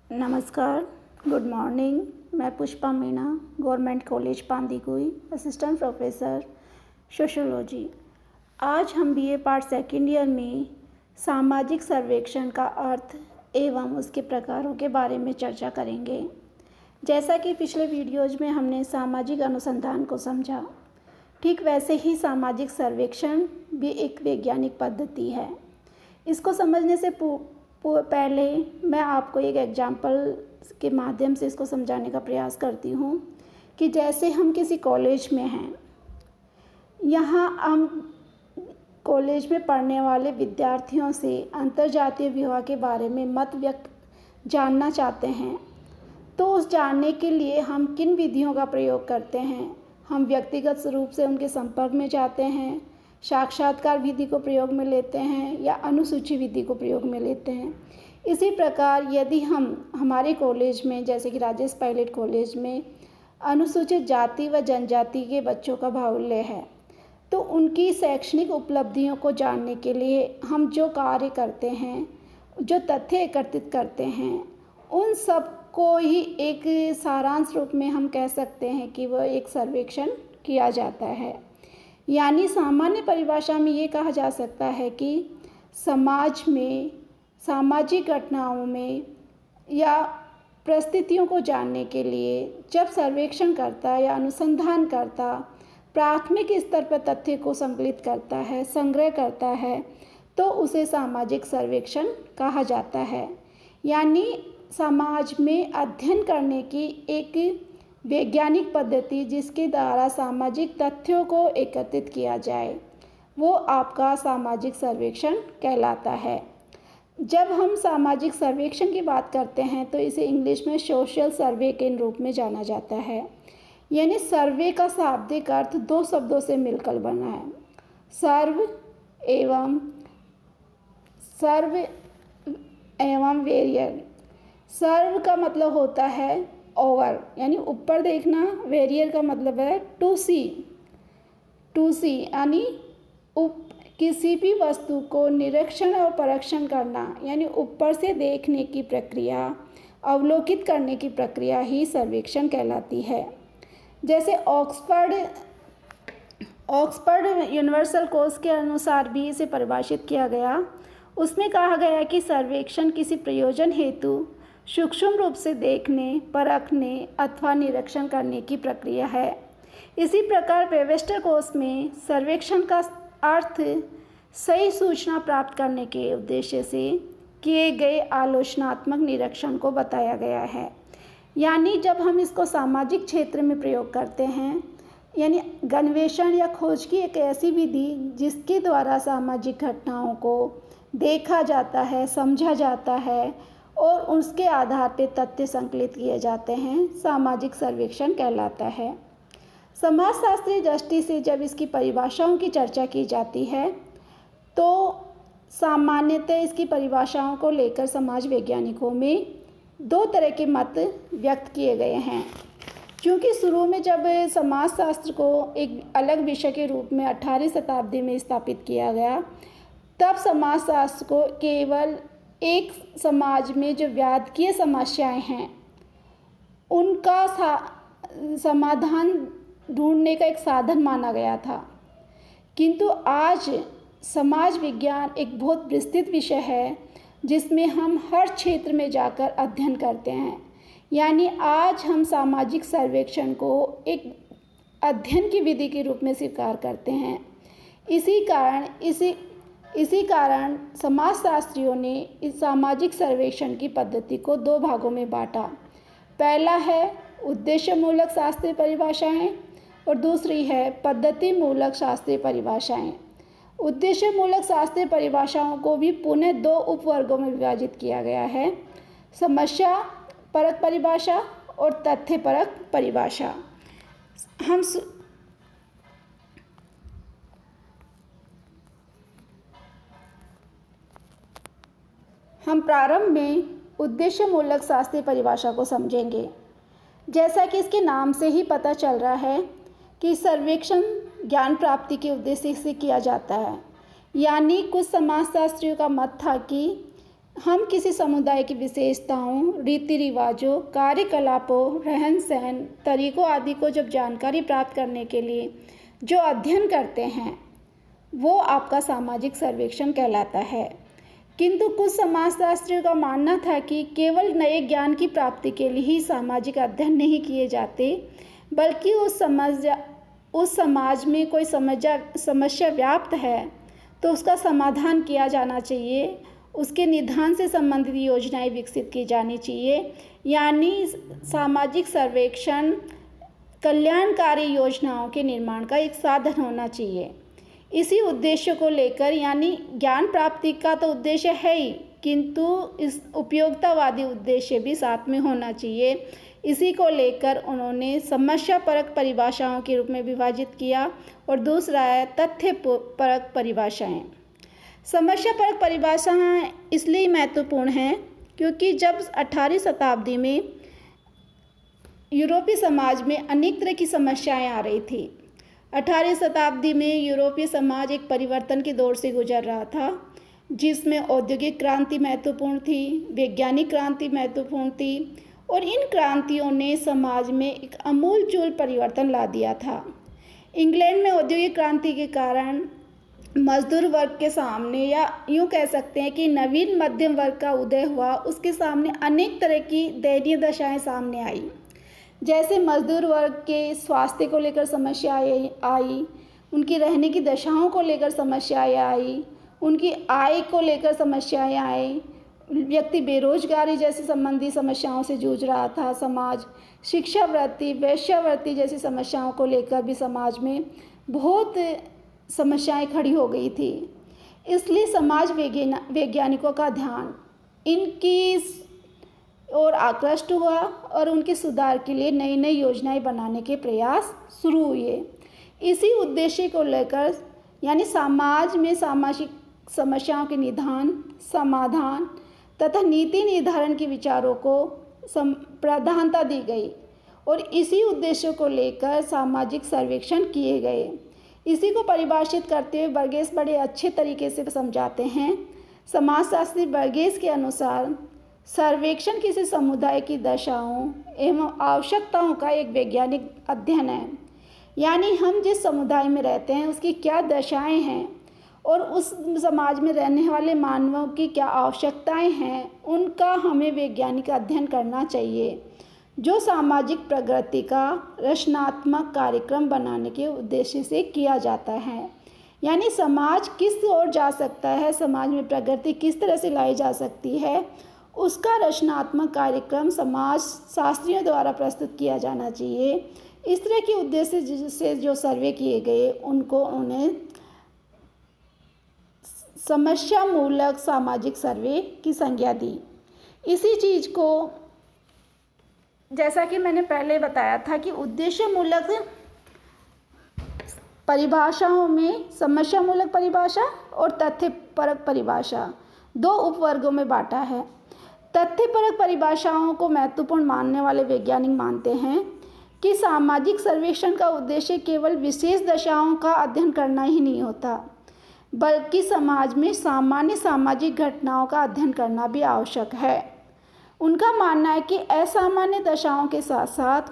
नमस्कार, good morning. मैं Pushpa Meena, government college Bandikui, assistant professor sociology. आज हम बीए पार्ट सेकेंड ईयर में सामाजिक सर्वेक्षण का अर्थ एवं उसके प्रकारों के बारे में चर्चा करेंगे। जैसा कि पिछले वीडियोज में हमने सामाजिक अनुसंधान को समझा, ठीक वैसे ही सामाजिक सर्वेक्षण भी एक वैज्ञानिक पद्धति है। इसको समझने से पहले मैं आपको एक एग्जाम्पल के माध्यम से इसको समझाने का प्रयास करती हूँ कि जैसे हम किसी कॉलेज में हैं, यहाँ हम कॉलेज में पढ़ने वाले विद्यार्थियों से अंतर्जातीय विवाह के बारे में मत व्यक्त जानना चाहते हैं, तो उस जानने के लिए हम किन विधियों का प्रयोग करते हैं। हम व्यक्तिगत रूप से उनके संपर्क में जाते हैं, साक्षात्कार विधि को प्रयोग में लेते हैं या अनुसूची विधि को प्रयोग में लेते हैं। इसी प्रकार यदि हम हमारे कॉलेज में, जैसे कि राजेश पायलट कॉलेज में अनुसूचित जाति व जनजाति के बच्चों का बाहुल्य है, तो उनकी शैक्षणिक उपलब्धियों को जानने के लिए हम जो कार्य करते हैं, जो तथ्य एकत्रित करते हैं, उन सब को ही एक सारांश रूप में हम कह सकते हैं कि वह एक सर्वेक्षण किया जाता है। यानी सामान्य परिभाषा में ये कहा जा सकता है कि समाज में सामाजिक घटनाओं में या परिस्थितियों को जानने के लिए जब सर्वेक्षणकर्ता या अनुसंधानकर्ता प्राथमिक स्तर पर तथ्य को संकलित करता है, संग्रह करता है, तो उसे सामाजिक सर्वेक्षण कहा जाता है। यानी समाज में अध्ययन करने की एक वैज्ञानिक पद्धति जिसके द्वारा सामाजिक तथ्यों को एकत्रित किया जाए, वो आपका सामाजिक सर्वेक्षण कहलाता है। जब हम सामाजिक सर्वेक्षण की बात करते हैं तो इसे इंग्लिश में सोशल सर्वे के रूप में जाना जाता है। यानी सर्वे का शाब्दिक अर्थ दो शब्दों से मिलकर बना है, सर्व एवं वेरियर। सर्व का मतलब होता है ओवर, यानी ऊपर देखना। वेरियर का मतलब है टू सी यानी किसी भी वस्तु को निरीक्षण और परीक्षण करना, यानी ऊपर से देखने की प्रक्रिया, अवलोकित करने की प्रक्रिया ही सर्वेक्षण कहलाती है। जैसे ऑक्सफर्ड यूनिवर्सल कोर्स के अनुसार भी इसे परिभाषित किया गया। उसमें कहा गया कि सर्वेक्षण किसी प्रयोजन हेतु सूक्ष्म रूप से देखने, परखने अथवा निरीक्षण करने की प्रक्रिया है। इसी प्रकार वेबस्टर कोर्स में सर्वेक्षण का अर्थ सही सूचना प्राप्त करने के उद्देश्य से किए गए आलोचनात्मक निरीक्षण को बताया गया है। यानी जब हम इसको सामाजिक क्षेत्र में प्रयोग करते हैं, यानी अन्वेषण या खोज की एक ऐसी विधि जिसके द्वारा सामाजिक घटनाओं को देखा जाता है, समझा जाता है और उसके आधार पर तथ्य संकलित किए जाते हैं, सामाजिक सर्वेक्षण कहलाता है। समाजशास्त्रीय दृष्टि से जब इसकी परिभाषाओं की चर्चा की जाती है तो सामान्यतः इसकी परिभाषाओं को लेकर समाज वैज्ञानिकों में दो तरह के मत व्यक्त किए गए हैं। क्योंकि शुरू में जब समाजशास्त्र को एक अलग विषय के रूप में 18वीं शताब्दी में स्थापित किया गया, तब समाजशास्त्र को केवल एक समाज में जो व्यापकीय समस्याएं हैं उनका समाधान ढूंढने का एक साधन माना गया था। किंतु आज समाज विज्ञान एक बहुत विस्तृत विषय है जिसमें हम हर क्षेत्र में जाकर अध्ययन करते हैं। यानी आज हम सामाजिक सर्वेक्षण को एक अध्ययन की विधि के रूप में स्वीकार करते हैं। इसी कारण समाजशास्त्रियों ने इस सामाजिक सर्वेक्षण की पद्धति को दो भागों में बांटा। पहला है उद्देश्यमूलक शास्त्रीय परिभाषाएं और दूसरी है पद्धति मूलक शास्त्रीय परिभाषाएं। उद्देश्यमूलक शास्त्रीय परिभाषाओं को भी पुनः दो उपवर्गों में विभाजित किया गया है, समस्या परक परिभाषा और तथ्य परक परिभाषा। हम प्रारंभ में उद्देश्यमूलक शास्त्रीय परिभाषा को समझेंगे। जैसा कि इसके नाम से ही पता चल रहा है कि सर्वेक्षण ज्ञान प्राप्ति के उद्देश्य से किया जाता है। यानी कुछ समाजशास्त्रियों का मत था कि हम किसी समुदाय की विशेषताओं, रीति रिवाजों, कार्यकलापों, रहन सहन तरीक़ों आदि को जब जानकारी प्राप्त करने के लिए जो अध्ययन करते हैं वो आपका सामाजिक सर्वेक्षण कहलाता है। किंतु कुछ समाजशास्त्रियों का मानना था कि केवल नए ज्ञान की प्राप्ति के लिए ही सामाजिक अध्ययन नहीं किए जाते, बल्कि उस समाज में कोई समस्या व्याप्त है तो उसका समाधान किया जाना चाहिए, उसके निदान से संबंधित योजनाएं विकसित की जानी चाहिए। यानी सामाजिक सर्वेक्षण कल्याणकारी योजनाओं के निर्माण का एक साधन होना चाहिए। इसी उद्देश्य को लेकर, यानी ज्ञान प्राप्ति का तो उद्देश्य है ही, किंतु इस उपयोगितावादी उद्देश्य भी साथ में होना चाहिए। इसी को लेकर उन्होंने समस्यापरक परिभाषाओं के रूप में विभाजित किया और दूसरा है तथ्यपरक परिभाषाएं। समस्यापरक परिभाषाएं इसलिए महत्वपूर्ण हैं क्योंकि जब 18वीं शताब्दी में यूरोपीय समाज में अनेक तरह की समस्याएं आ रही थी। 18वीं शताब्दी में यूरोपीय समाज एक परिवर्तन के दौर से गुजर रहा था, जिसमें औद्योगिक क्रांति महत्वपूर्ण थी, वैज्ञानिक क्रांति महत्वपूर्ण थी और इन क्रांतियों ने समाज में एक आमूलचूल परिवर्तन ला दिया था। इंग्लैंड में औद्योगिक क्रांति के कारण मजदूर वर्ग के सामने, या यूँ कह सकते हैं कि नवीन मध्यम वर्ग का उदय हुआ, उसके सामने अनेक तरह की दयनीय दशाएं सामने आई। जैसे मजदूर वर्ग के स्वास्थ्य को लेकर समस्याएं आई, उनकी रहने की दशाओं को लेकर समस्याएं आई, उनकी आय को लेकर समस्याएं आई, व्यक्ति बेरोजगारी जैसी संबंधी समस्याओं से जूझ रहा था समाज, शिक्षावृत्ति, वेश्यावृत्ति जैसी समस्याओं को लेकर भी समाज में बहुत समस्याएं खड़ी हो गई थी। इसलिए समाज वैज्ञानिकों का ध्यान इनकी ओर आकृष्ट हुआ और उनके सुधार के लिए नई नई योजनाएं बनाने के प्रयास शुरू हुए। इसी उद्देश्य को लेकर, यानी समाज में सामाजिक समस्याओं के निदान, समाधान तथा नीति निर्धारण के विचारों को प्राधान्यता दी गई और इसी उद्देश्य को लेकर सामाजिक सर्वेक्षण किए गए। इसी को परिभाषित करते हुए बर्गेस बड़े अच्छे तरीके से समझाते हैं। समाजशास्त्री बर्गेस के अनुसार सर्वेक्षण किसी समुदाय की दशाओं एवं आवश्यकताओं का एक वैज्ञानिक अध्ययन है। यानी हम जिस समुदाय में रहते हैं उसकी क्या दशाएं हैं और उस समाज में रहने वाले मानवों की क्या आवश्यकताएं हैं, उनका हमें वैज्ञानिक अध्ययन करना चाहिए, जो सामाजिक प्रगति का रचनात्मक कार्यक्रम बनाने के उद्देश्य से किया जाता है। यानी समाज किस ओर जा सकता है, समाज में प्रगति किस तरह से लाई जा सकती है, उसका रचनात्मक कार्यक्रम समाज शास्त्रियों द्वारा प्रस्तुत किया जाना चाहिए। इस तरह के उद्देश्य से जो सर्वे किए गए उनको उन्हें समस्या मूलक सामाजिक सर्वे की संज्ञा दी। इसी चीज़ को, जैसा कि मैंने पहले बताया था कि उद्देश्य मूलक परिभाषाओं में समस्या मूलक परिभाषा और तथ्यपरक परिभाषा दो उपवर्गों में बांटा है। तथ्यपरक परिभाषाओं को महत्वपूर्ण मानने वाले वैज्ञानिक मानते हैं कि सामाजिक सर्वेक्षण का उद्देश्य केवल विशेष दशाओं का अध्ययन करना ही नहीं होता, बल्कि समाज में सामान्य सामाजिक घटनाओं का अध्ययन करना भी आवश्यक है। उनका मानना है कि असामान्य दशाओं के साथ साथ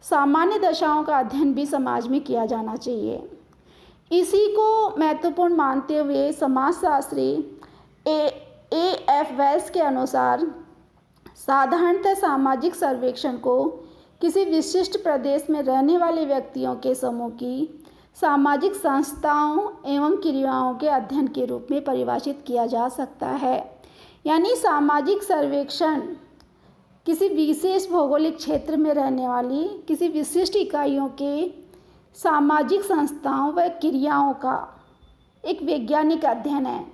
सामान्य दशाओं का अध्ययन भी समाज में किया जाना चाहिए। इसी को महत्वपूर्ण मानते हुए समाजशास्त्री एफ वेल्स के अनुसार साधारणतः सामाजिक सर्वेक्षण को किसी विशिष्ट प्रदेश में रहने वाले व्यक्तियों के समूह की सामाजिक संस्थाओं एवं क्रियाओं के अध्ययन के रूप में परिभाषित किया जा सकता है। यानी सामाजिक सर्वेक्षण किसी विशेष भौगोलिक क्षेत्र में रहने वाली किसी विशिष्ट इकाइयों के सामाजिक संस्थाओं व क्रियाओं का एक वैज्ञानिक अध्ययन है।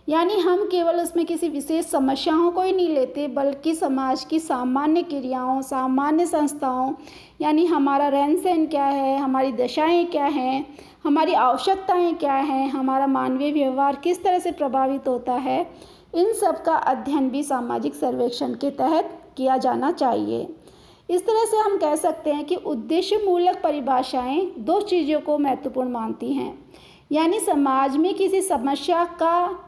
यानी हम केवल उसमें किसी विशेष समस्याओं को ही नहीं लेते, बल्कि समाज की सामान्य क्रियाओं, सामान्य संस्थाओं, यानी हमारा रहन सहन क्या है, हमारी दशाएं क्या हैं, हमारी आवश्यकताएं क्या हैं, हमारा मानवीय व्यवहार किस तरह से प्रभावित होता है, इन सब का अध्ययन भी सामाजिक सर्वेक्षण के तहत किया जाना चाहिए। इस तरह से हम कह सकते हैं कि उद्देश्य मूलक परिभाषाएं दो चीज़ों को महत्वपूर्ण मानती हैं। यानी समाज में किसी समस्या का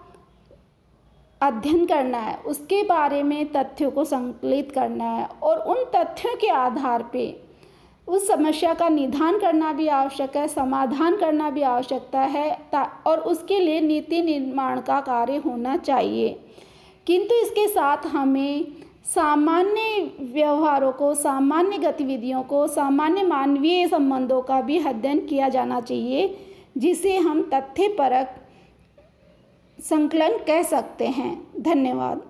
अध्ययन करना है, उसके बारे में तथ्यों को संकलित करना है और उन तथ्यों के आधार पे उस समस्या का निदान करना भी आवश्यक है, समाधान करना भी आवश्यकता है और उसके लिए नीति निर्माण का कार्य होना चाहिए। किंतु इसके साथ हमें सामान्य व्यवहारों को, सामान्य गतिविधियों को, सामान्य मानवीय संबंधों का भी अध्ययन किया जाना चाहिए, जिसे हम तथ्यपरक संकलन कह सकते हैं। धन्यवाद।